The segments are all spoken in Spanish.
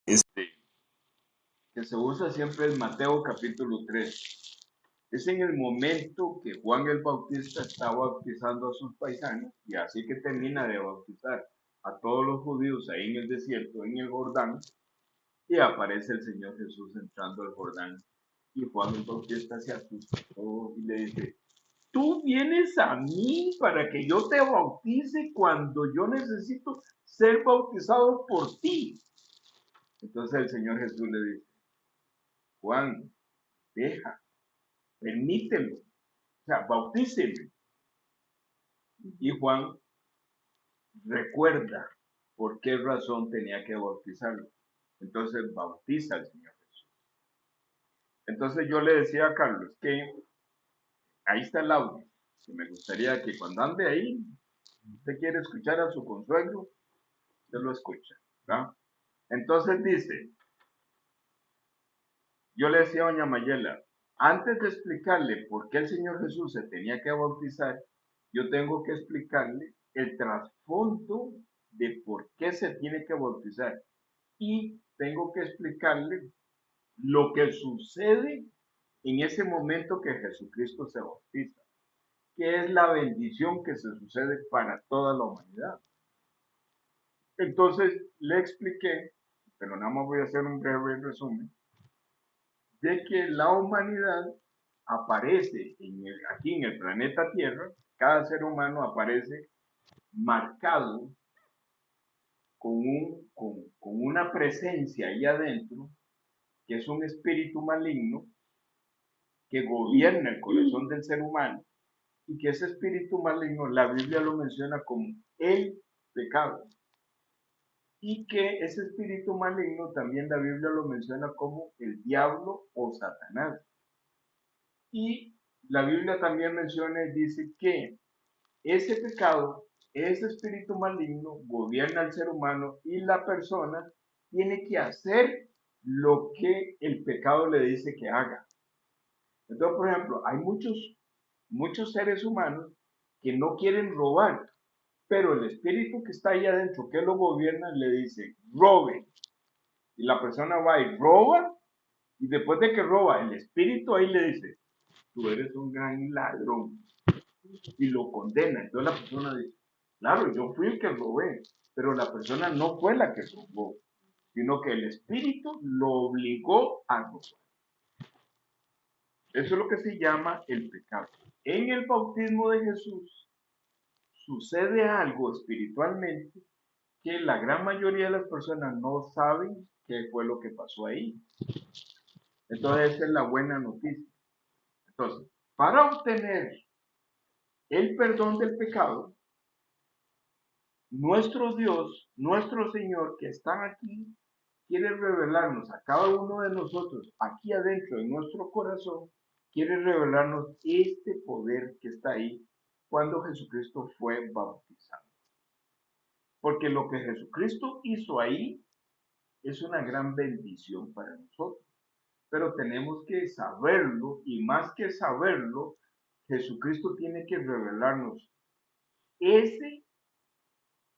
Este, que se usa siempre es Mateo capítulo 3. Es en el momento que Juan el Bautista está bautizando a sus paisanos y así que termina de bautizar a todos los judíos ahí en el desierto, en el Jordán, y aparece el Señor Jesús entrando al Jordán. Y Juan el Bautista se asustó y le dice, tú vienes a mí para que yo te bautice cuando yo necesito ser bautizado por ti. Entonces el Señor Jesús le dice, Juan, deja, permítelo, o sea, bautíceme. Y Juan recuerda por qué razón tenía que bautizarlo. Entonces bautiza al Señor Jesús. Entonces yo le decía a Carlos que ahí está el audio, que me gustaría que cuando ande ahí, usted quiere escuchar a su consuegro, usted lo escucha, ¿verdad? Entonces dice, yo le decía a doña Mayela, antes de explicarle por qué el Señor Jesús se tenía que bautizar, yo tengo que explicarle el trasfondo de por qué se tiene que bautizar. Y tengo que explicarle lo que sucede en ese momento que Jesucristo se bautiza, que es la bendición que se sucede para toda la humanidad. Entonces le expliqué, pero nada más voy a hacer un breve resumen, de que la humanidad aparece aquí en el planeta Tierra, cada ser humano aparece marcado con una presencia ahí adentro, que es un espíritu maligno que gobierna el corazón del ser humano y que ese espíritu maligno, la Biblia lo menciona como el pecado. Y que ese espíritu maligno también la Biblia lo menciona como el diablo o Satanás. Y la Biblia también menciona y dice que ese pecado, ese espíritu maligno gobierna al ser humano y la persona tiene que hacer lo que el pecado le dice que haga. Entonces, por ejemplo, hay muchos seres humanos que no quieren robar, pero el espíritu que está ahí adentro, que lo gobierna, le dice, robe. Y la persona va y roba, y después de que roba, el espíritu ahí le dice, tú eres un gran ladrón, y lo condena. Entonces la persona dice, claro, yo fui el que robé, pero la persona no fue la que robó, sino que el espíritu lo obligó a robar. Eso es lo que se llama el pecado. En el bautismo de Jesús sucede algo espiritualmente que la gran mayoría de las personas no saben qué fue lo que pasó ahí. Entonces esa es la buena noticia. Entonces, para obtener el perdón del pecado, nuestro Dios, nuestro Señor que está aquí, quiere revelarnos a cada uno de nosotros, aquí adentro en nuestro corazón, quiere revelarnos este poder que está ahí cuando Jesucristo fue bautizado. Porque lo que Jesucristo hizo ahí es una gran bendición para nosotros. Pero tenemos que saberlo y más que saberlo, Jesucristo tiene que revelarnos ese,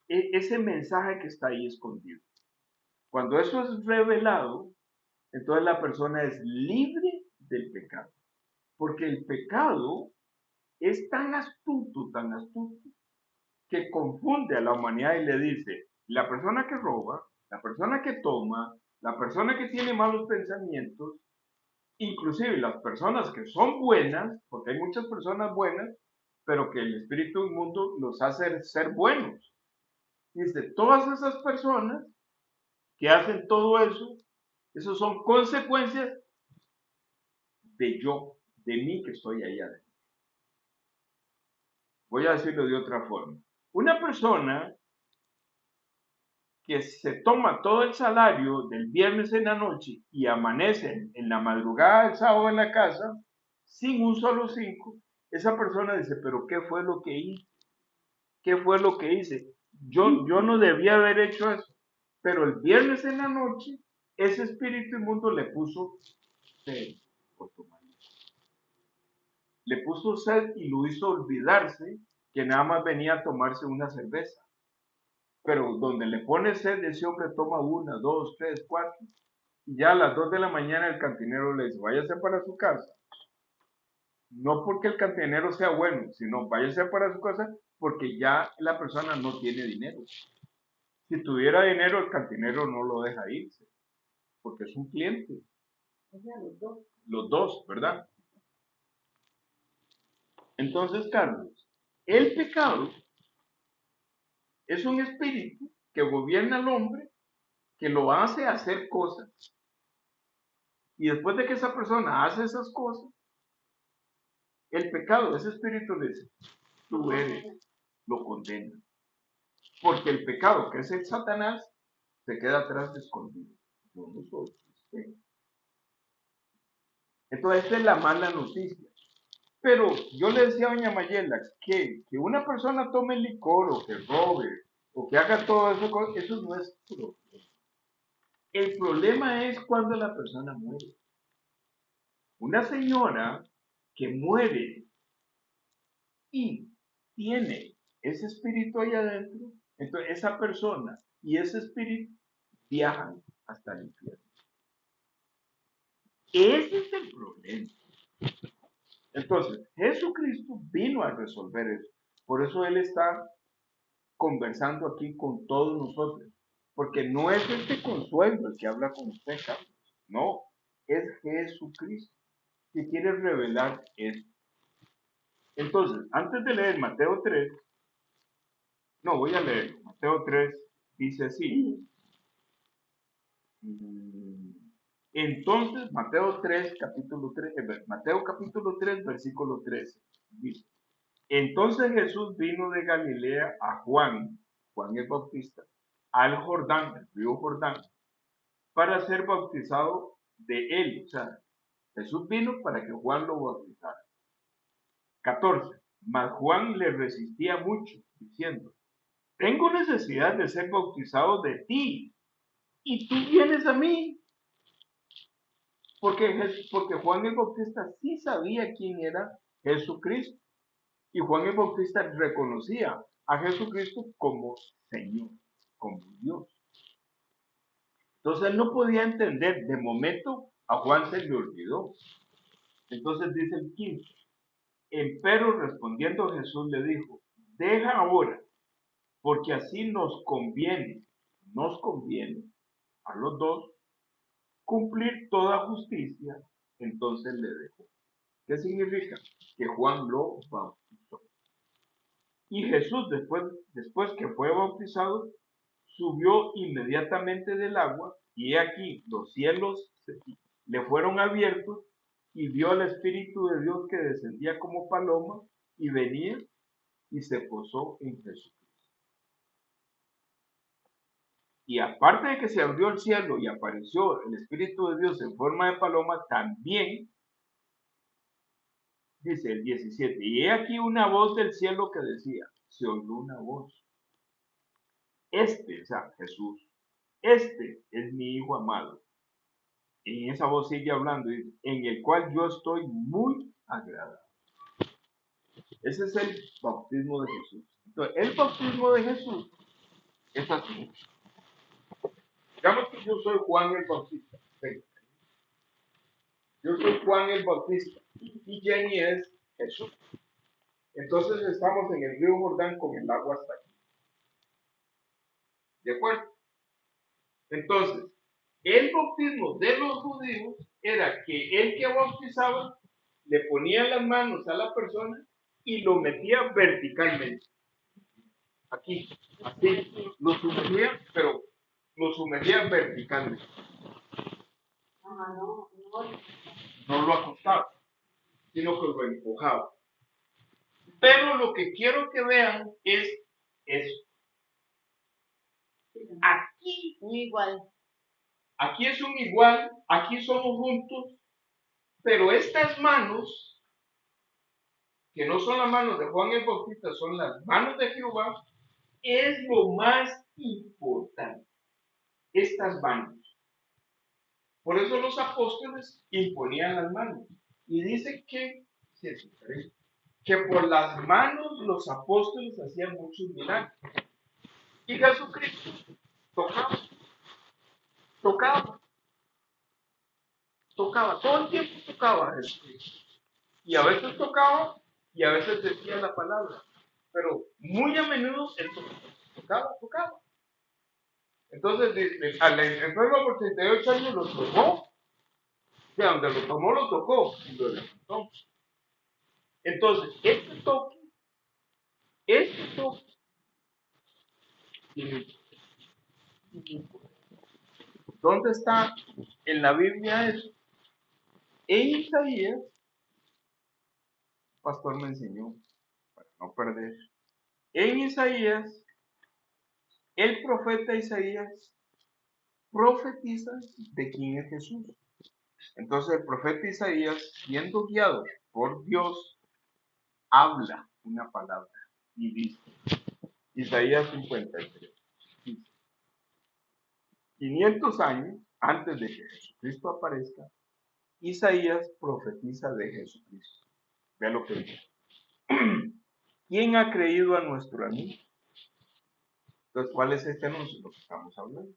ese mensaje que está ahí escondido. Cuando eso es revelado, entonces la persona es libre del pecado. Porque el pecado es tan astuto, que confunde a la humanidad y le dice, la persona que roba, la persona que toma, la persona que tiene malos pensamientos, inclusive las personas que son buenas, porque hay muchas personas buenas, pero que el espíritu inmundo los hace ser buenos. Dice, todas esas personas que hacen todo eso, eso son consecuencias de yo, de mí que estoy ahí adentro. Voy a decirlo de otra forma. Una persona que se toma todo el salario del viernes en la noche y amanece en la madrugada del sábado en la casa sin un solo 5, esa persona dice, pero ¿qué fue lo que hice? ¿Qué fue lo que hice? Yo no debía haber hecho eso, pero el viernes en la noche ese espíritu inmundo le puso sed por tomar. Le puso sed y lo hizo olvidarse que nada más venía a tomarse una cerveza. Pero donde le pone sed, ese hombre toma una, dos, tres, cuatro. Y ya a las 2 de la mañana el cantinero le dice, váyase para su casa. No porque el cantinero sea bueno, sino váyase para su casa porque ya la persona no tiene dinero. Si tuviera dinero, el cantinero no lo deja irse, porque es un cliente. O sea, los dos. Los dos, ¿verdad? Entonces, Carlos, el pecado es un espíritu que gobierna al hombre, que lo hace hacer cosas. Y después de que esa persona hace esas cosas, el pecado, ese espíritu le dice, tú eres, lo condena. Porque el pecado, que es el Satanás, se queda atrás de escondido. Yo no soy usted. Entonces, esta es la mala noticia. Pero yo le decía a doña Mayela que una persona tome licor o que robe o que haga todo eso, eso no es problema. El problema es cuando la persona muere. Una señora que muere y tiene ese espíritu ahí adentro, entonces esa persona y ese espíritu viajan hasta el infierno. Ese es el problema. Entonces, Jesucristo vino a resolver eso. Por eso Él está conversando aquí con todos nosotros. Porque no es este Consuelo el que habla con usted, Carlos. No, es Jesucristo que quiere revelar esto. Entonces, antes de leer Mateo 3, no, voy a leer. Mateo 3 dice así. Entonces, Mateo 3, capítulo 3, Mateo capítulo 3, versículo 13. Dice, entonces Jesús vino de Galilea a Juan el Bautista, al Jordán, el río Jordán, para ser bautizado de él. O sea, Jesús vino para que Juan lo bautizara. 14. Mas Juan le resistía mucho, diciendo, tengo necesidad de ser bautizado de ti, y tú vienes a mí. Porque Juan el Bautista sí sabía quién era Jesucristo. Y Juan el Bautista reconocía a Jesucristo como Señor, como Dios. Entonces él no podía entender, de momento a Juan se le olvidó. Entonces dice el 15, empero respondiendo Jesús le dijo, deja ahora, porque así nos conviene a los dos cumplir toda justicia. Entonces le dejó. ¿Qué significa? Que Juan lo bautizó. Y Jesús, después que fue bautizado, subió inmediatamente del agua, y he aquí los cielos le fueron abiertos, y vio al Espíritu de Dios que descendía como paloma, y venía y se posó en Jesús. Y aparte de que se abrió el cielo y apareció el Espíritu de Dios en forma de paloma, también dice el 17, y he aquí una voz del cielo que decía, se oyó una voz. O sea, Jesús, este es mi Hijo amado. En esa voz sigue hablando, en el cual yo estoy muy agradado. Ese es el bautismo de Jesús. Entonces, el bautismo de Jesús es así. Digamos que yo soy Juan el Bautista. Yo soy Juan el Bautista y Jenny es Jesús. Entonces estamos en el río Jordán con el agua hasta aquí. ¿De acuerdo? Entonces, el bautismo de los judíos era que el que bautizaba le ponía las manos a la persona y lo metía verticalmente. Aquí, así, lo sumergía, pero lo sumergía verticalmente. No lo acostaba, sino que lo empujaba. Pero lo que quiero que vean es eso. Aquí, igual. Aquí es un igual, aquí somos juntos, pero estas manos, que no son las manos de Juan el Bautista, son las manos de Jehová, es lo más importante. Estas manos. Por eso los apóstoles imponían las manos. Y dice que por las manos los apóstoles hacían muchos milagros. Y Jesucristo tocaba, tocaba, tocaba, todo el tiempo tocaba a Jesucristo. Y a veces tocaba y a veces decía la palabra. Pero muy a menudo él tocaba. Entonces, al enfermo por 38 años lo tocó. De donde lo tomó, lo tocó y lo levantó. Entonces, este toque tiene. ¿Dónde está en la Biblia eso? En Isaías, el pastor me enseñó, para no perder. En Isaías, el profeta Isaías profetiza de quién es Jesús. Entonces el profeta Isaías, siendo guiado por Dios, habla una palabra y dice, Isaías 53, dice, 500 años antes de que Jesucristo aparezca, Isaías profetiza de Jesucristo. Vea lo que dice. ¿Quién ha creído a nuestro anuncio? Entonces, ¿cuál es este anuncio? Lo que estamos hablando.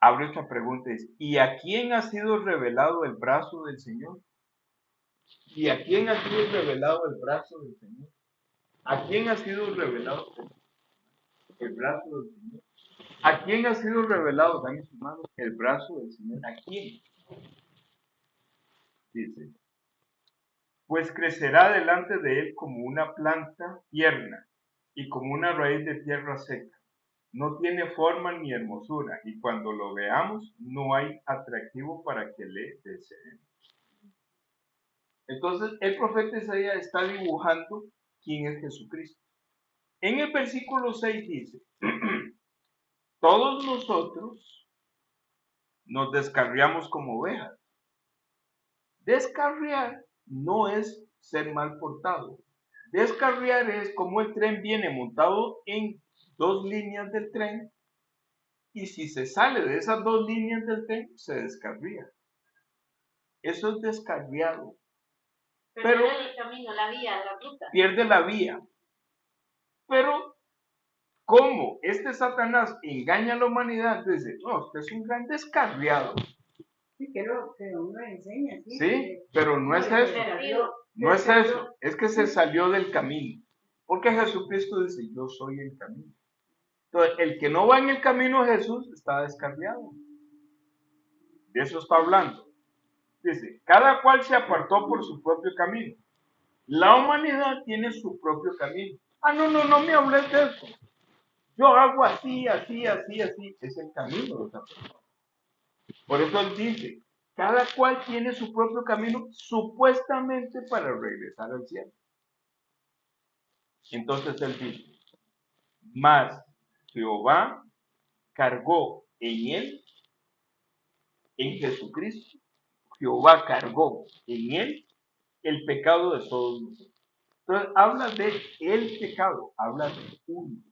Abre esta pregunta, es, ¿y a quién ha sido revelado el brazo del Señor? ¿Y a quién ha sido revelado el brazo del Señor? ¿A quién ha sido revelado el brazo del Señor? ¿A quién ha sido revelado, dame su mano, el brazo del Señor? ¿A quién? Dice, pues crecerá delante de él como una planta tierna y como una raíz de tierra seca. No tiene forma ni hermosura, y cuando lo veamos no hay atractivo para que le deseemos. Entonces, el profeta Isaías está dibujando quién es Jesucristo. En el versículo 6 dice, todos nosotros nos descarriamos como ovejas. Descarriar no es ser mal portado. Descarriar es como el tren viene montado en dos líneas del tren y si se sale de esas dos líneas del tren, se descarría. Eso es descarriado. Pero el camino, la vía, la ruta. Pierde la vía. Pero, ¿cómo este Satanás engaña a la humanidad? Dice, no, usted es un gran descarriado. Sí, que uno enseña. Sí, pero no es eso. No es eso. Es que se salió del camino. Porque Jesucristo dice, yo soy el camino. Entonces, el que no va en el camino de Jesús está descarriado. De eso está hablando. Dice, cada cual se apartó por su propio camino. La humanidad tiene su propio camino. No me hables de eso. Yo hago así. Es el camino de esa persona. Por eso él dice, cada cual tiene su propio camino supuestamente para regresar al cielo. Entonces él dice, mas Jehová cargó en él, en Jesucristo, Jehová cargó en él el pecado de todos nosotros. Entonces habla de el pecado, habla de uno.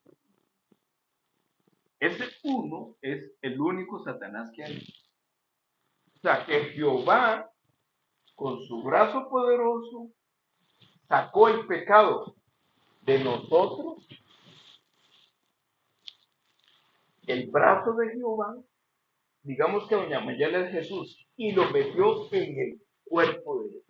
Ese uno es el único Satanás que hay. O sea, que Jehová, con su brazo poderoso, sacó el pecado de nosotros, el brazo de Jehová, digamos que doña Mayela es Jesús, y lo metió en el cuerpo de él.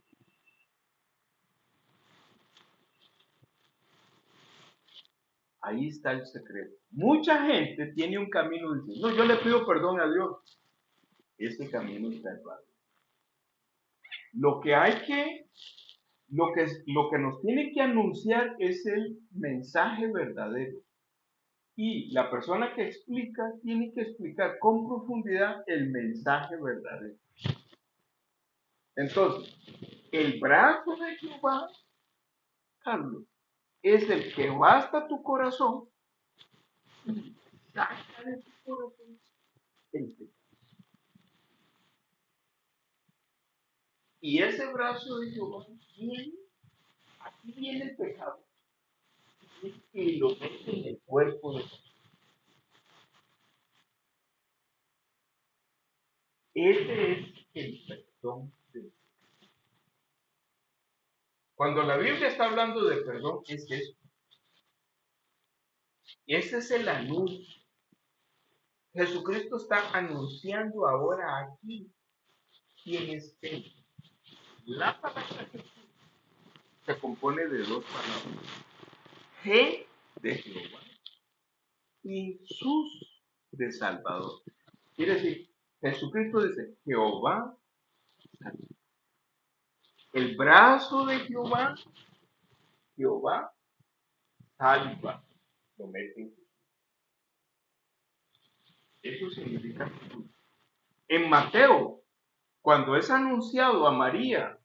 Ahí está el secreto. Mucha gente tiene un camino y dice, no, yo le pido perdón a Dios. Ese camino está errado. Lo que nos tiene que anunciar es el mensaje verdadero. Y la persona que explica tiene que explicar con profundidad el mensaje verdadero. Entonces, el brazo de Jehová, Carlos, es el que va hasta tu corazón y saca de tu corazón el pecado. Y ese brazo de Jehová viene, aquí viene el pecado y lo mete en el cuerpo de Jesús. Ese es el perdón de Dios. Cuando la Biblia está hablando de perdón, es eso. Ese es el anuncio. Jesucristo está anunciando ahora aquí quién es Él. La palabra Jesús se compone de dos palabras. G de Jehová y Jesús de Salvador. Quiere decir, Jesucristo dice, Jehová, el brazo de Jehová, Jehová salva. Lo meten. Eso significa Jesús. En Mateo, cuando es anunciado a María,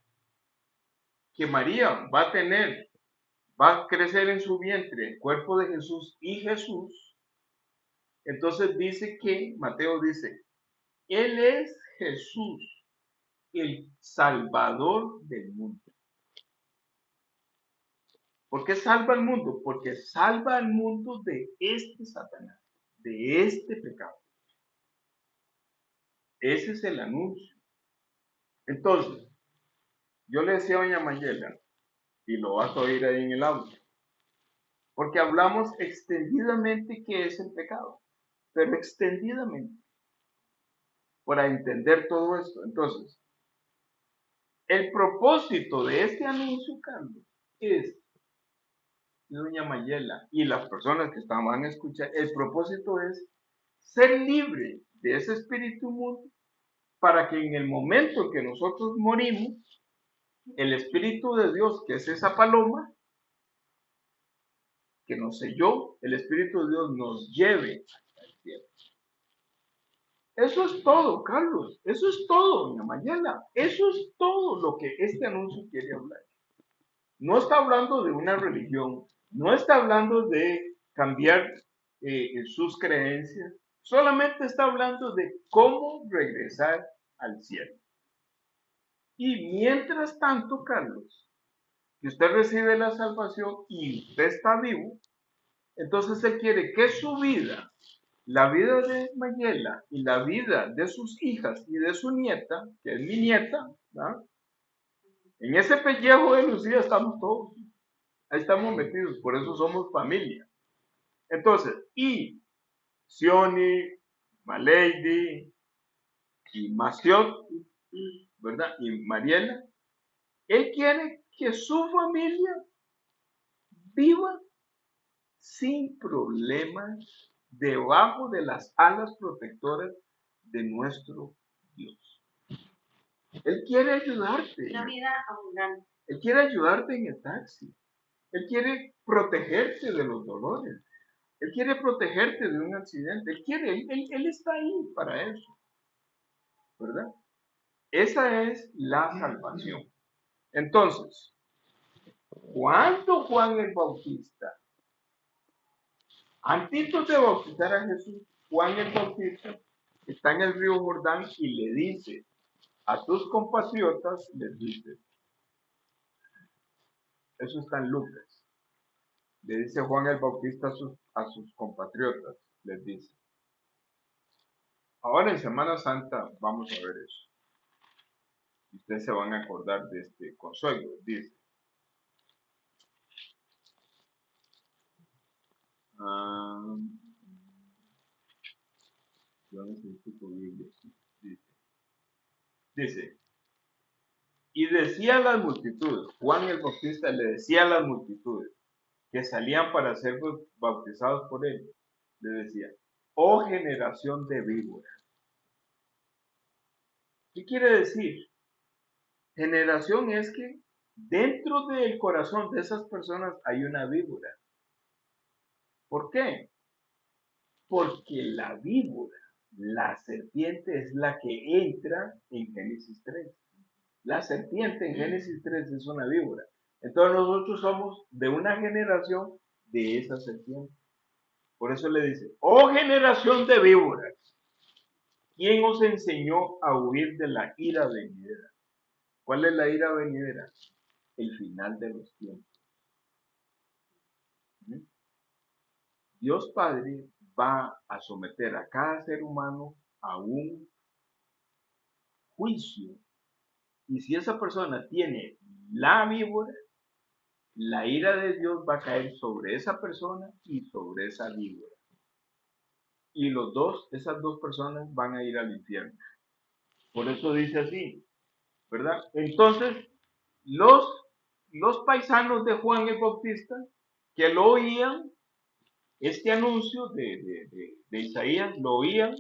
que María va a crecer en su vientre el cuerpo de Jesús y Jesús, entonces dice que, Mateo dice, Él es Jesús, el Salvador del mundo. ¿Por qué salva al mundo? Porque salva al mundo de este Satanás, de este pecado. Ese es el anuncio. Entonces, yo le decía a doña Mayela, y lo vas a oír ahí en el audio, porque hablamos extendidamente qué es el pecado, pero extendidamente, para entender todo esto. Entonces, el propósito de este anuncio, Carlos, es, y doña Mayela y las personas que van a escuchar, el propósito es ser libre de ese espíritu inmundo para que en el momento en que nosotros morimos, el Espíritu de Dios, que es esa paloma, que nos selló, el Espíritu de Dios nos lleve hasta el cielo. Eso es todo, Carlos. Eso es todo, doña Mayela. Eso es todo lo que este anuncio quiere hablar. No está hablando de una religión, no está hablando de cambiar sus creencias, solamente está hablando de cómo regresar al cielo. Y mientras tanto, Carlos, que usted recibe la salvación y usted está vivo, entonces Él quiere que su vida, la vida de Mayela y la vida de sus hijas y de su nieta, que es mi nieta, ¿verdad? En ese pellejo de Lucía estamos todos. Ahí estamos metidos, por eso somos familia. Entonces, y Sioni, Maleidi y Maciot, ¿verdad? Y Mariela, Él quiere que su familia viva sin problemas debajo de las alas protectoras de nuestro Dios. Él quiere ayudarte. Una vida abundante. Él quiere ayudarte en el taxi. Él quiere protegerte de los dolores. Él quiere protegerte de un accidente. Él está ahí para eso. ¿Verdad? Esa es la salvación. Entonces, cuando Juan el Bautista, antes de bautizar a Jesús, Juan el Bautista está en el río Jordán y le dice a tus compatriotas, les dice, eso está en Lucas, le dice Juan el Bautista a sus compatriotas, les dice, ahora en Semana Santa vamos a ver eso. Ustedes se van a acordar de este consuelo, dice. Yo necesito Biblia, dice, y decía a las multitudes, Juan el Bautista le decía a las multitudes que salían para ser bautizados por él, le decía, oh generación de víboras. ¿Qué quiere decir? Generación es que dentro del corazón de esas personas hay una víbora. ¿Por qué? Porque la víbora, la serpiente, es la que entra en Génesis 3. La serpiente en Génesis 3 es una víbora. Entonces nosotros somos de una generación de esa serpiente. Por eso le dice, oh generación de víboras, ¿quién os enseñó a huir de la ira venidera? ¿Cuál es la ira venidera? El final de los tiempos. Dios Padre va a someter a cada ser humano a un juicio. Y si esa persona tiene la víbora, la ira de Dios va a caer sobre esa persona y sobre esa víbora. Y esas dos personas van a ir al infierno. Por eso dice así, ¿verdad? Entonces, los paisanos de Juan el Bautista, que lo oían, este anuncio de Isaías, lo oían,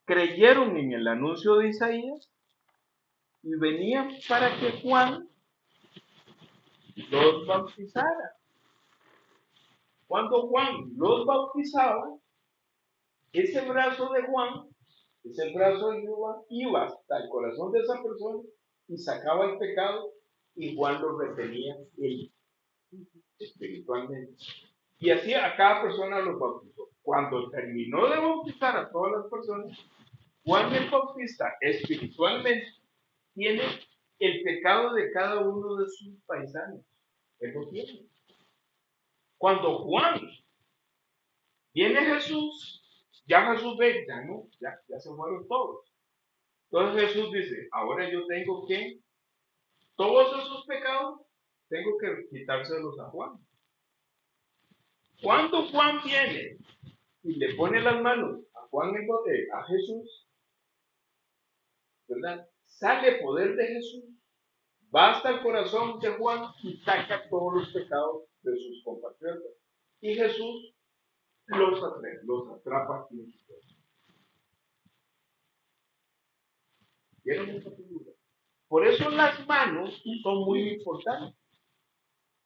creyeron en el anuncio de Isaías y venían para que Juan los bautizara. Cuando Juan los bautizaba, ese brazo de Juan, ese brazo de Jehová, iba hasta el corazón de esa persona y sacaba el pecado, y Juan lo retenía él espiritualmente. Y así a cada persona los bautizó. Cuando terminó de bautizar a todas las personas, Juan el Bautista espiritualmente tiene el pecado de cada uno de sus paisanos. Él lo tiene. Cuando Juan viene Jesús, ya Jesús ve, ya se fueron todos. Entonces Jesús dice, ahora yo tengo que, todos esos pecados, tengo que quitárselos a Juan. Cuando Juan viene y le pone las manos a Jesús, ¿verdad? Sale poder de Jesús, va hasta el corazón de Juan y saca todos los pecados de sus compatriotas. Y Jesús los atrapa en su cuerpo. ¿Vieron esa figura? Por eso las manos son muy importantes.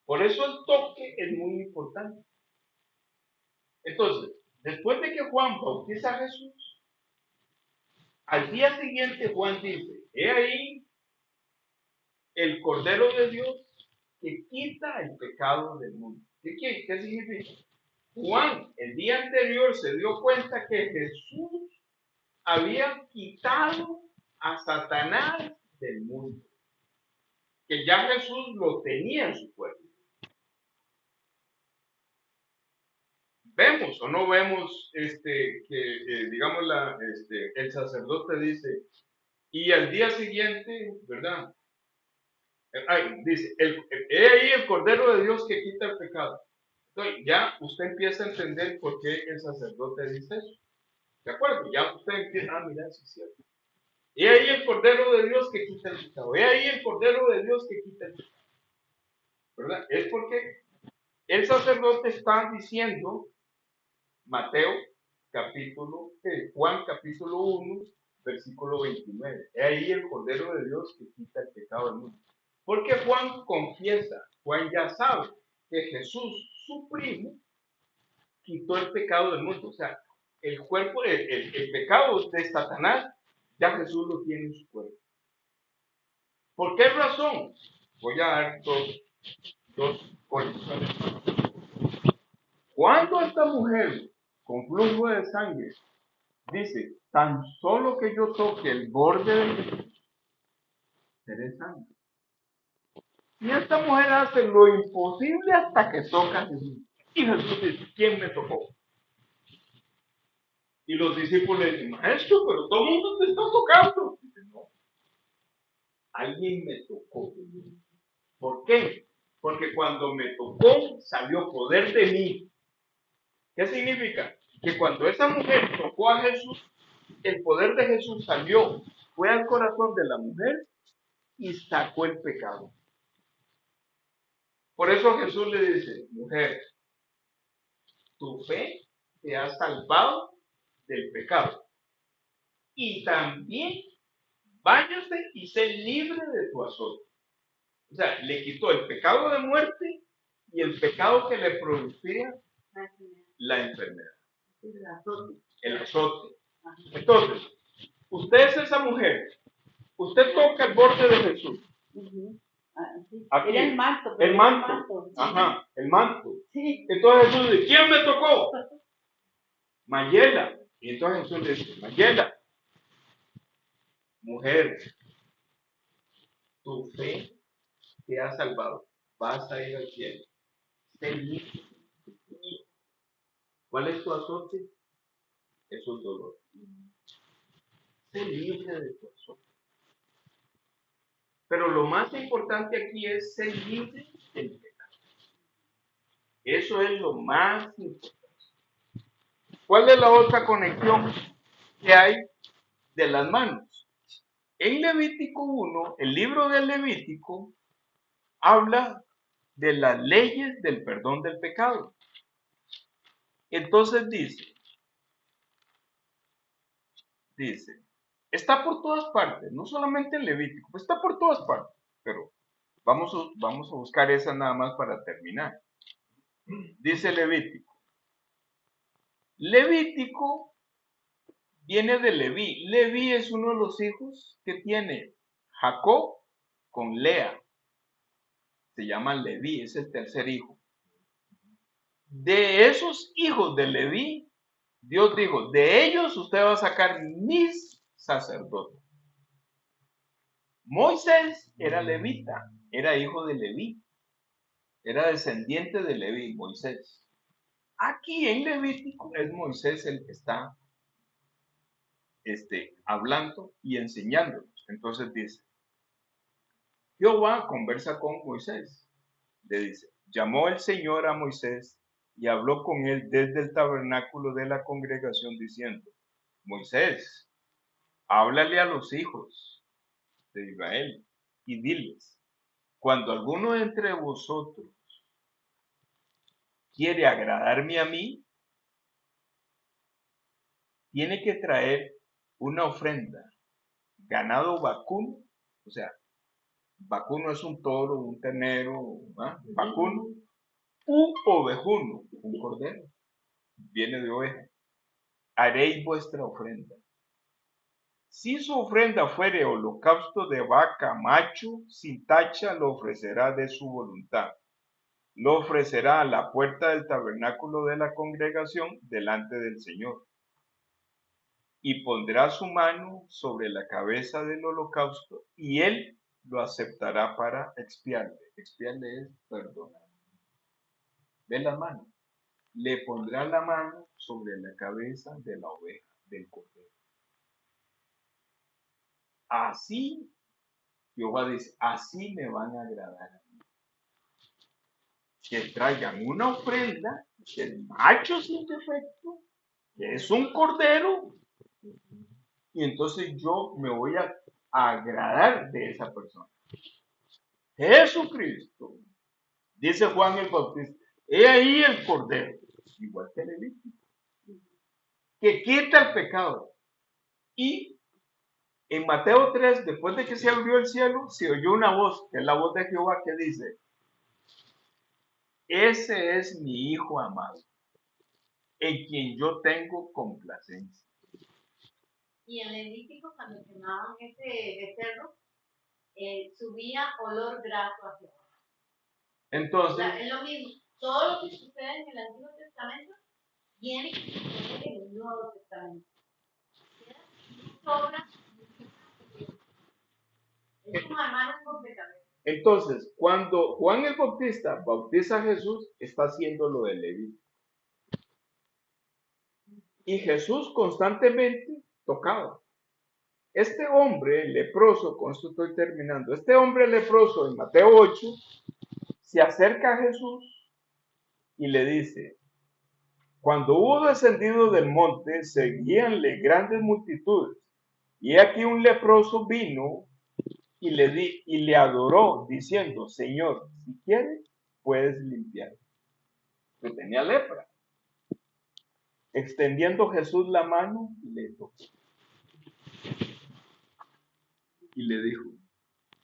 Por eso el toque es muy importante. Entonces, después de que Juan bautiza a Jesús, al día siguiente Juan dice, he ahí el Cordero de Dios que quita el pecado del mundo. ¿Qué significa? Juan el día anterior se dio cuenta que Jesús había quitado a Satanás del mundo, que ya Jesús lo tenía en su cuerpo. ¿Vemos o no vemos digamos, el sacerdote dice, y al día siguiente, ¿verdad? Dice, he ahí el Cordero de Dios que quita el pecado. Entonces, ya usted empieza a entender por qué el sacerdote dice eso. ¿De acuerdo? Ya usted empieza, mira, sí es cierto. He ahí el Cordero de Dios que quita el pecado. He ahí el Cordero de Dios que quita el pecado. ¿Verdad? Es porque el sacerdote está diciendo, Juan capítulo 1, versículo 29. He ahí el Cordero de Dios que quita el pecado del mundo. Porque Juan confiesa, Juan ya sabe que Jesús, su primo, quitó el pecado del mundo. O sea, el cuerpo, el pecado de Satanás, ya Jesús lo tiene en su cuerpo. ¿Por qué razón? Voy a dar dos condiciones. Cuando esta mujer con flujo de sangre dice, tan solo que yo toque el borde de Jesús, seré sangre. Y esta mujer hace lo imposible hasta que toca a Jesús. Y Jesús dice, ¿quién me tocó? Y los discípulos le dicen, maestro, pero todo el mundo te está tocando. Dice, no, alguien me tocó. ¿Por qué? Porque cuando me tocó, salió poder de mí. ¿Qué significa? Que cuando esa mujer tocó a Jesús, el poder de Jesús salió, fue al corazón de la mujer y sacó el pecado. Por eso Jesús le dice, mujer, tu fe te ha salvado del pecado. Y también váyase y sé libre de tu azote. O sea, le quitó el pecado de muerte y el pecado que le producía la enfermedad. El azote. Entonces, usted es esa mujer. Usted toca el borde de Jesús. Aquí. Era el manto. El manto. Ajá, el manto. Sí. Entonces Jesús dice, ¿quién me tocó? Mayela. Y entonces Jesús le dice, Mayela, mujer, tu fe te ha salvado. Vas a ir al cielo. Sé libre. ¿Cuál es tu azote? Es un dolor. Sé libre de tu azote. Pero lo más importante aquí es ser libre del pecado. Eso es lo más importante. ¿Cuál es la otra conexión que hay de las manos? En Levítico 1, el libro de Levítico habla de las leyes del perdón del pecado. Entonces dice, está por todas partes, no solamente en Levítico, pues está por todas partes, pero vamos a buscar esa nada más para terminar. Dice Levítico. Levítico viene de Leví. Leví es uno de los hijos que tiene Jacob con Lea. Se llama Leví, es el tercer hijo. De esos hijos de Leví, Dios dijo, de ellos usted va a sacar mis sacerdotes. Moisés era levita, era hijo de Leví, era descendiente de Leví, Moisés. Aquí en Levítico es Moisés el que está hablando y enseñándonos. Entonces dice, Jehová conversa con Moisés. Le dice, llamó el Señor a Moisés y habló con él desde el tabernáculo de la congregación diciendo, Moisés, háblale a los hijos de Israel y diles, cuando alguno entre vosotros quiere agradarme a mí, tiene que traer una ofrenda, ganado vacuno, o sea, vacuno es un toro, un ternero, vacuno, un ovejuno, un cordero, viene de oveja. Haréis vuestra ofrenda. Si su ofrenda fuere holocausto de vaca macho, sin tacha lo ofrecerá de su voluntad. Lo ofrecerá a la puerta del tabernáculo de la congregación delante del Señor. Y pondrá su mano sobre la cabeza del holocausto, y él lo aceptará para expiarle. Expiarle es perdonar. Ve la mano. Le pondrá la mano sobre la cabeza de la oveja, del cordero. Así, Jehová dice, así me van a agradar a mí. Que traigan una ofrenda, que es macho sin defecto, que es un cordero, y entonces yo me voy a agradar de esa persona. Jesucristo, dice Juan el Bautista, he ahí el cordero, igual que Levítico, que quita el pecado. Y en Mateo 3, después de que se abrió el cielo, se oyó una voz, que es la voz de Jehová, que dice, ese es mi Hijo amado, en quien yo tengo complacencia. Y en Levítico, cuando quemaban ese becerro, subía olor graso hacia abajo. Entonces, es lo mismo. Todo lo que sucede en el Antiguo Testamento viene en el Nuevo Testamento. Sobra. Es como hermanos completamente. Entonces, cuando Juan el Bautista bautiza a Jesús, está haciendo lo de Leví. Y Jesús constantemente tocaba. Este hombre leproso, con esto estoy terminando, este hombre leproso en Mateo 8 se acerca a Jesús y le dice, cuando hubo descendido del monte, seguíanle grandes multitudes, y aquí un leproso vino y le adoró, diciendo, Señor, si quieres, puedes limpiar. Que tenía lepra. Extendiendo Jesús la mano, le tocó. Y le dijo,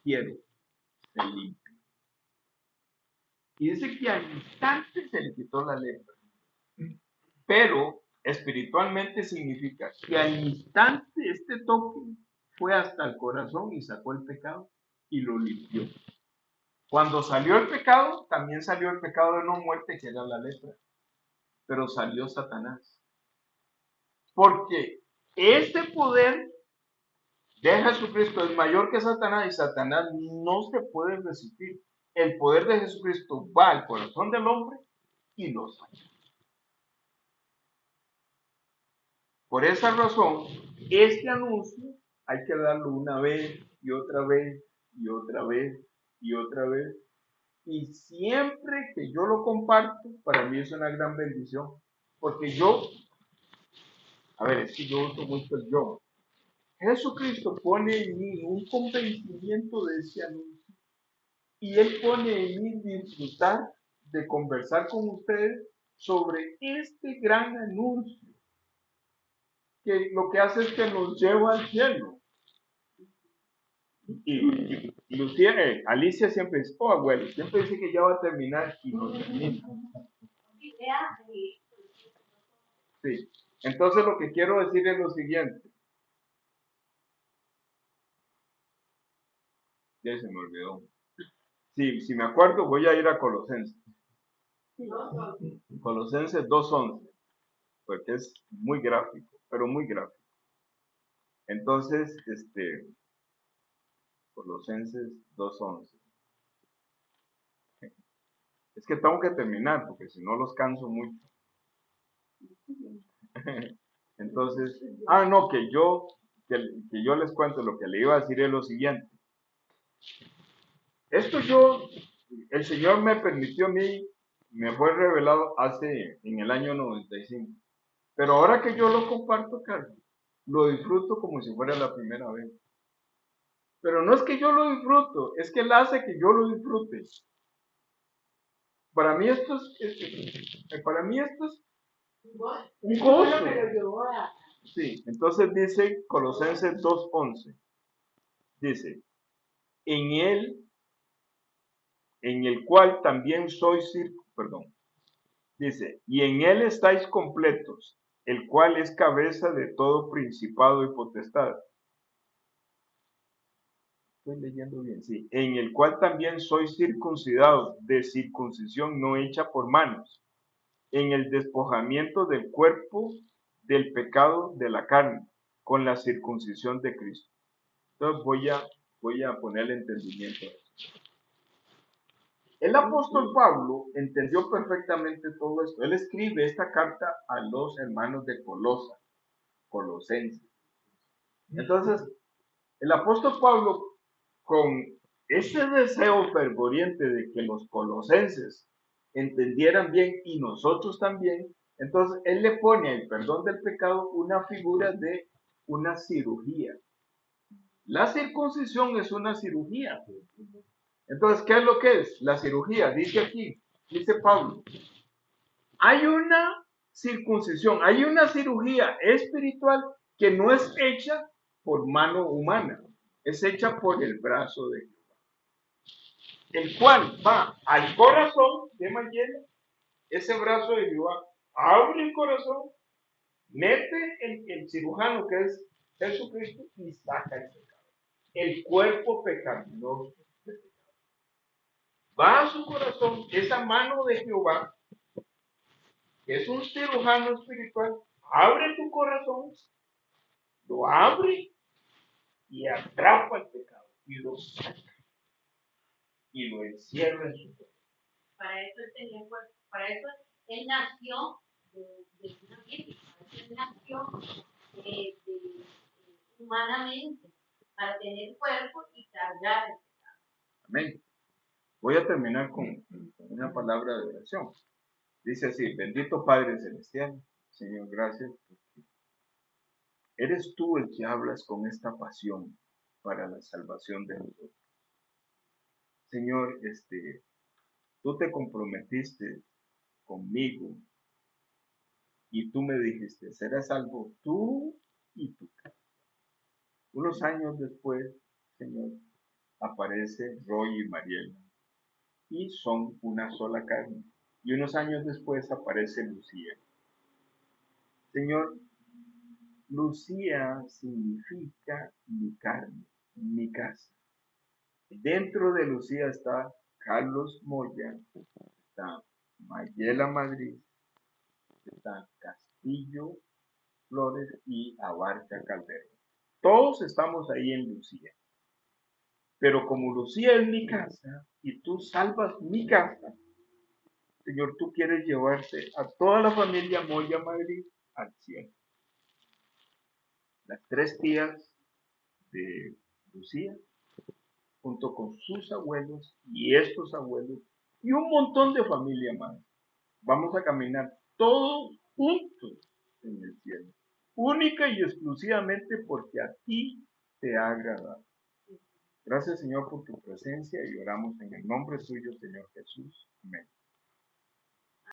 quiero, se limpio. Y dice que al instante se le quitó la lepra. Pero espiritualmente significa que al instante este toque fue hasta el corazón y sacó el pecado y lo limpió. Cuando salió el pecado, también salió el pecado de no muerte, que era la lepra. Pero salió Satanás. Porque este poder de Jesucristo es mayor que Satanás y Satanás no se puede resistir. El poder de Jesucristo va al corazón del hombre y lo saca. Por esa razón, este anuncio hay que darlo una vez y otra vez y otra vez y otra vez Y siempre que yo lo comparto, para mí es una gran bendición. Porque yo, a ver, es que yo uso mucho el yo. Jesucristo pone en mí un convencimiento de ese anuncio. Y Él pone en mí disfrutar de conversar con ustedes sobre este gran anuncio, que lo que hace es que nos lleva al cielo. Y Lucía, Alicia siempre dice, oh abuelo, siempre dice que ya va a terminar y no termina. Sí. Entonces lo que quiero decir es lo siguiente. Ya se me olvidó. Sí, si me acuerdo, voy a ir a Colosenses. Colosenses 2:11, porque es muy gráfico, pero muy gráfico. Entonces, Colosenses 2:11. Es que tengo que terminar, porque si no los canso mucho. Entonces, no, que yo les cuento, lo que le iba a decir es lo siguiente. Esto el Señor me permitió a mí, me fue revelado en el año 95. Pero ahora que yo lo comparto, Carlos, lo disfruto como si fuera la primera vez. Pero no es que yo lo disfruto, es que Él hace que yo lo disfrute. Para mí esto es un gozo. Sí, entonces dice Colosenses 2:11. Dice, en Él, en el cual también dice, y en Él estáis completos, el cual es cabeza de todo principado y potestad. Estoy leyendo bien, sí. En el cual también sois circuncidados de circuncisión no hecha por manos, en el despojamiento del cuerpo del pecado de la carne, con la circuncisión de Cristo. Entonces voy a ponerle entendimiento a esto. El apóstol Pablo entendió perfectamente todo esto. Él escribe esta carta a los hermanos de Colosenses. Entonces, el apóstol Pablo, con ese deseo fervoriente de que los colosenses entendieran bien y nosotros también, entonces él le pone al perdón del pecado una figura de una cirugía. La circuncisión es una cirugía. Entonces, ¿qué es lo que es? La cirugía, dice Pablo, hay una circuncisión, hay una cirugía espiritual que no es hecha por mano humana, es hecha por el brazo de Jehová, el cual va al corazón de Mayela, ese brazo de Jehová abre el corazón, mete el cirujano que es Jesucristo y saca el cuerpo pecaminoso. Va a su corazón, esa mano de Jehová, que es un cirujano espiritual, abre tu corazón, lo abre y atrapa el pecado y lo saca y lo encierra en su cuerpo. Para eso él tenía cuerpo, para eso él nació de una virgen, para eso él nació humanamente, para tener cuerpo y cargar el pecado. Amén. Voy a terminar con una palabra de oración. Dice así, bendito Padre Celestial, Señor, gracias, porque eres tú el que hablas con esta pasión para la salvación de nosotros. Señor, tú te comprometiste conmigo y tú me dijiste, serás salvo tú y tu casa. Unos años después, Señor, aparece Roy y Mariela y son una sola carne. Y unos años después aparece Lucía. Señor, Lucía significa mi carne, mi casa. Dentro de Lucía está Carlos Moya, está Mayela Madrid, está Castillo Flores y Abarca Calderón. Todos estamos ahí en Lucía. Pero como Lucía es mi casa y tú salvas mi casa, Señor, tú quieres llevarse a toda la familia Moya Madrid al cielo. Las 3 tías de Lucía, junto con sus abuelos y estos abuelos, y un montón de familia más. Vamos a caminar todos juntos en el cielo, única y exclusivamente porque a ti te ha agradado. Gracias, Señor, por tu presencia y oramos en el nombre tuyo, Señor Jesús. Amén.